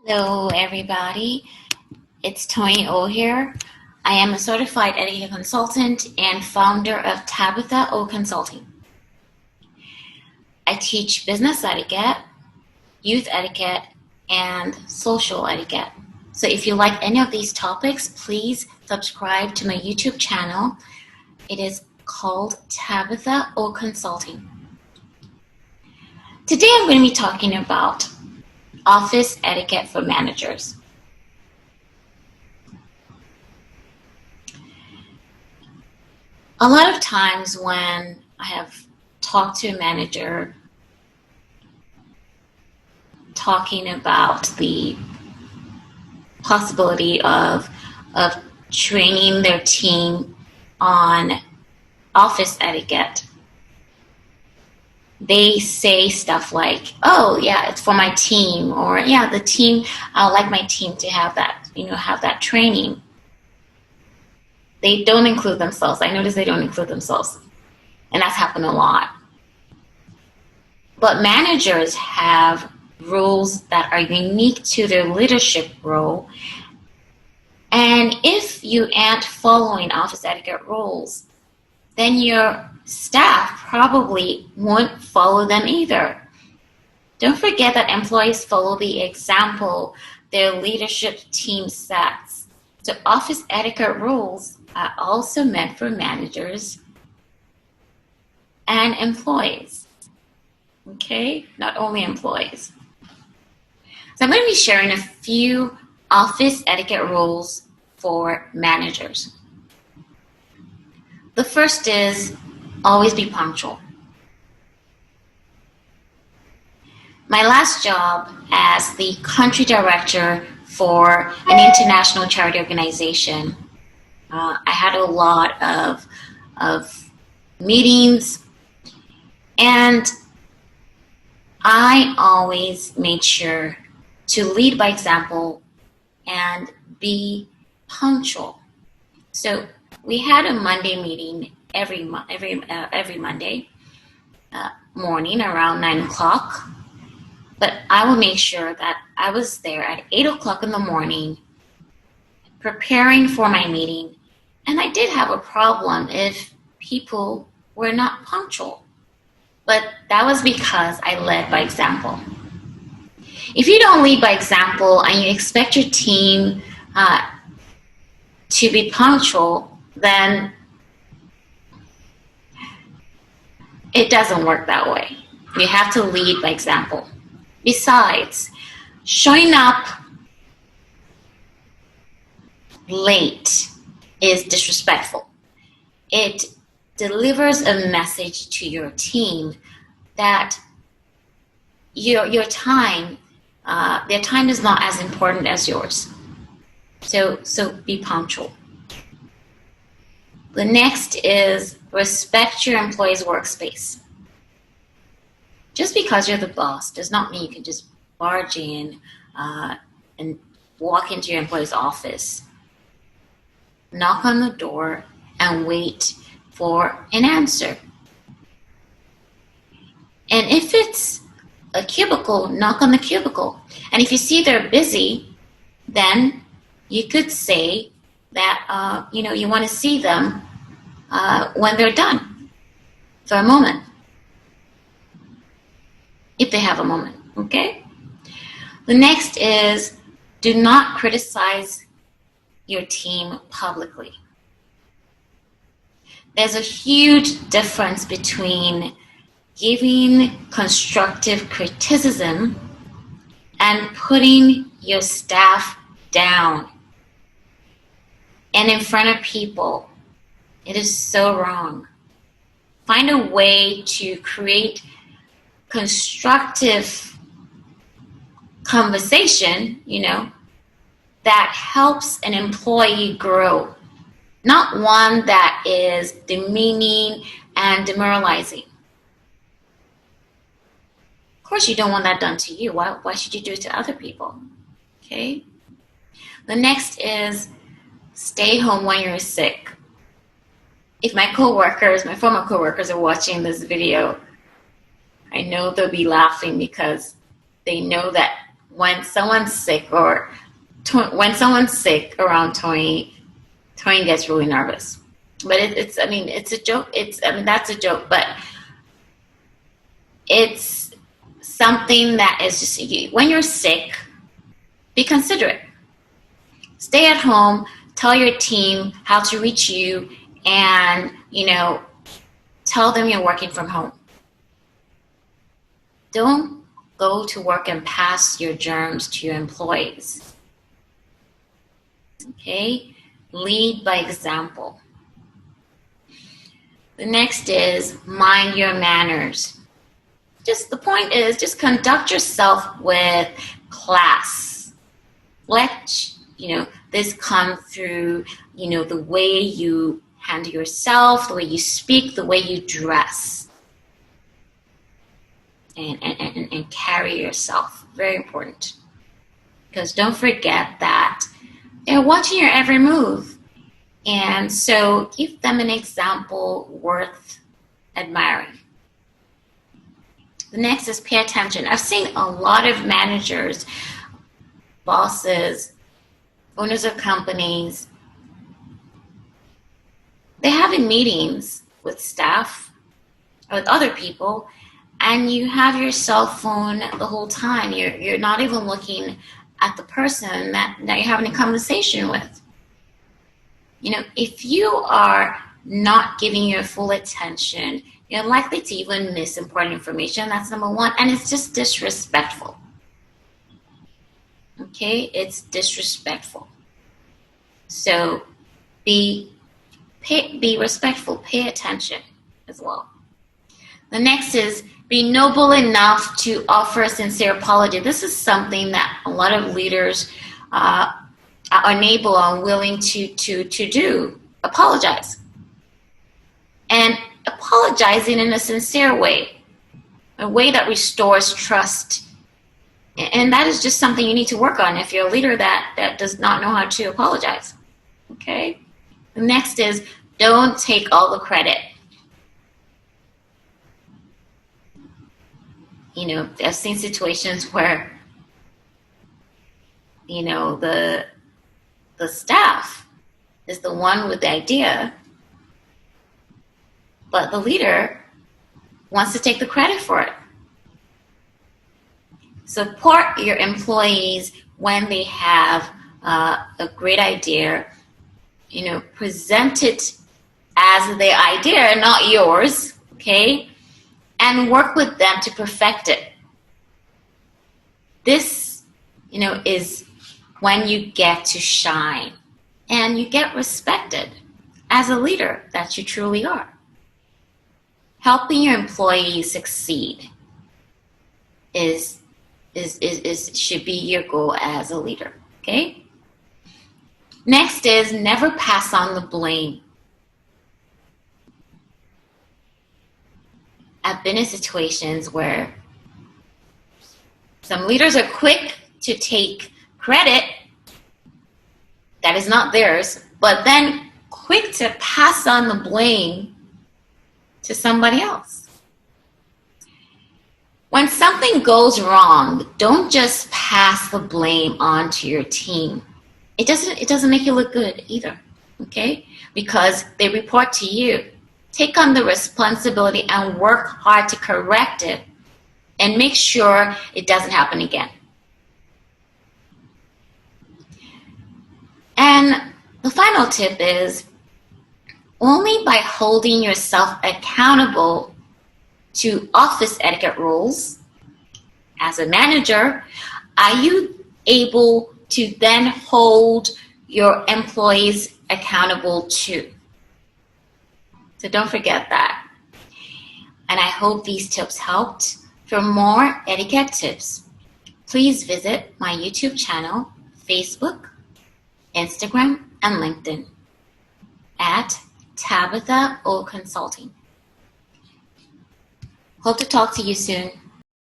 Hello, everybody. It's Tony O here. I am a certified etiquette consultant and founder of Tabitha O Consulting. I teach business etiquette, youth etiquette, and social etiquette. So if you like any of these topics, please subscribe to my YouTube channel. It is called Tabitha O Consulting. Today I'm going to be talking about office etiquette for managers. A lot of times when I have talked to a manager talking about the possibility of training their team on office etiquette, they say stuff like, oh yeah, it's for my team, or yeah, the team, I would like my team to have that training. They don't include themselves. I notice they don't include themselves, and that's happened a lot. But managers have rules that are unique to their leadership role, and if you aren't following office etiquette rules, then your staff probably won't follow them either. Don't forget that employees follow the example their leadership team sets. So office etiquette rules are also meant for managers and employees. Okay? Not only employees. So I'm going to be sharing a few office etiquette rules for managers. The first is always be punctual. My last job as the country director for an international charity organization, I had a lot of meetings, and I always made sure to lead by example and be punctual. So we had a Monday meeting every Monday morning around 9 o'clock. But I will make sure that I was there at 8 o'clock in the morning preparing for my meeting. And I did have a problem if people were not punctual. But that was because I led by example. If you don't lead by example and you expect your team to be punctual, then it doesn't work that way. You have to lead by example. Besides, showing up late is disrespectful. It delivers a message to your team that your time, their time is not as important as yours. So be punctual. The next is respect your employee's workspace. Just because you're the boss does not mean you can just barge in and walk into your employee's office, knock on the door, and wait for an answer. And if it's a cubicle, knock on the cubicle. And if you see they're busy, then you could say that you want to see them when they're done for a moment. If they have a moment, okay? The next is do not criticize your team publicly. There's a huge difference between giving constructive criticism and putting your staff down and in front of people. It is so wrong. Find a way to create constructive conversation, that helps an employee grow, not one that is demeaning and demoralizing. Of course, you don't want that done to you. Why should you do it to other people? Okay? The next is stay home when you're sick. If my former coworkers are watching this video, I know they'll be laughing because they know that when someone's sick around Tony gets really nervous. But it's a joke. That's a joke, but it's something that is just, when you're sick, be considerate. Stay at home, tell your team how to reach you, and, tell them you're working from home. Don't go to work and pass your germs to your employees. Okay? Lead by example. The next is mind your manners. The point is, just conduct yourself with class. Let, this come through, the way you handle yourself, the way you speak, the way you dress. And carry yourself. Very important. Because don't forget that they're watching your every move. And so give them an example worth admiring. The next is pay attention. I've seen a lot of managers, bosses, owners of companies, they're having meetings with staff or with other people, and you have your cell phone the whole time. You're not even looking at the person that you're having a conversation with. If you are not giving your full attention, you're likely to even miss important information. That's number one. And it's just disrespectful. Okay? It's disrespectful. So be respectful. Pay attention as well. The next is be noble enough to offer a sincere apology. This is something that a lot of leaders are unable or unwilling to do. Apologize. And apologizing in a sincere way, a way that restores trust. And that is just something you need to work on if you're a leader that does not know how to apologize. Okay? The next is don't take all the credit. I've seen situations where, the staff is the one with the idea, but the leader wants to take the credit for it. Support your employees when they have a great idea. Present it as their idea, not yours, okay? And work with them to perfect it. This, is when you get to shine and you get respected as a leader that you truly are. Helping your employees succeed should be your goal as a leader, okay? Next is never pass on the blame. I've been in situations where some leaders are quick to take credit that is not theirs, but then quick to pass on the blame to somebody else. When something goes wrong, don't just pass the blame on to your team. It doesn't make you look good either, okay? Because they report to you. Take on the responsibility and work hard to correct it and make sure it doesn't happen again. And the final tip is only by holding yourself accountable to office etiquette rules as a manager are you able to then hold your employees accountable too. So don't forget that. And I hope these tips helped. For more etiquette tips, please visit my YouTube channel, Facebook, Instagram, and LinkedIn at Tabitha O Consulting. Hope to talk to you soon.